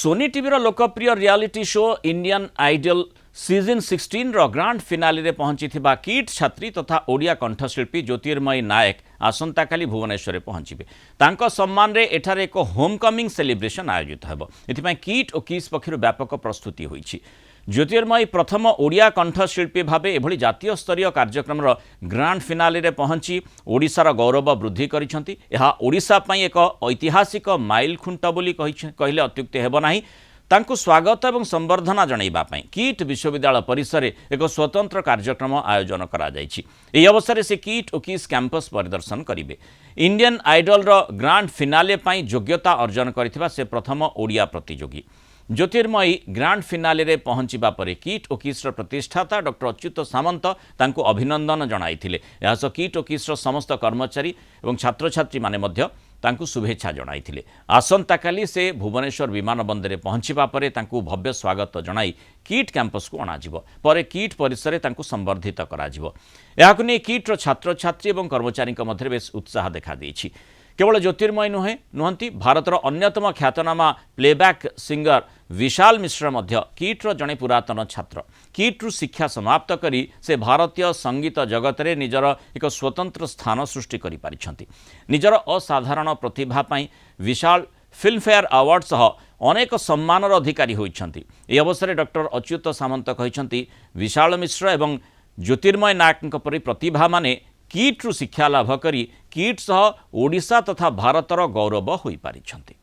Soni TV लोकप्रिय reality show Indian Idol season 16 रो grand finale रे पहुंची किट छात्री तथा ओडिया कंठशिल्पी ज्योतिर्मयी नायक आसंता काली भुवनेश्वर पहुंचे तांको सम्मान रे एठारे एक होमकमिंग सेलिब्रेशन आयोजित हेबो। एथिपाई किट और किस पक्षर व्यापक प्रस्तुति होईछि। ज्योतिर्मयी प्रथम ओडिया कंठशिल्पी भावे एभली जातीय स्तरीय कार्यक्रम ग्रांड फिनाले रे पहुंची ओडिशार गौरव वृद्धि करिसेंती। एहा ओडिशा पई एक ऐतिहासिक माइल खुंट बोली कहिले अत्युक्ति हेबो नाही। तांको स्वागत एवं संबर्धना जणाइबा पई किट विश्वविद्यालय परिसर एक स्वतंत्र कार्यक्रम आयोजन करा जायछि। एही अवसर से किट और किस कैंपस परिदर्शन करिवे। इंडियन आइडल ग्रांड फिनाले पई योग्यता अर्जन करिथिबा से प्रथम ओडिया प्रतियोगी। ज्योतिर्मयी ग्रांड फिनाले रे पहुंचीबा परे किट और किस प्रतिष्ठाता डॉक्टर अच्युत सामंत तांको अभिनंदन जणाइथिले। एहास किट और किस समस्त कर्मचारी और छात्र छात्री माने मध्य तांको शुभेच्छा जणाइथिले। आसंता काली से भुवनेश्वर विमान बंदर पहुंचीबा परे तांको भव्य स्वागत जणाई किट कैंपस को अणाजिबो। परे किट परिसर तांको संबर्धित कराजिबो। एहाकु नै किट छात्र छात्री और कर्मचारी मध्य बेस उत्साह देखा देछि। केवल ज्योतिर्मयी नुहंती भारतर अन्यतम ख्यातनामा प्लेबैक सिंगर विशाल मिश्र मध्य किट्र जड़े पुरातन छात्र। किट्रु शिक्षा समाप्त करी से भारतीय संगीत जगत रे निजर एक स्वतंत्र स्थान सृष्टि करि पारिछंती। निजर असाधारण प्रतिभा पई विशाल फिल्मफेयर अवार्ड सह अनेक सम्मानर अधिकारी होइछंती। ए अवसर डॉक्टर अच्युत सामंत कहिछंती विशाल मिश्र एवं ज्योतिर्मय नायक परि प्रतिभा माने किट्रु शिक्षा लाभ करी किट सह ओडिशा तथा भारतर गौरव होई पारिछंती।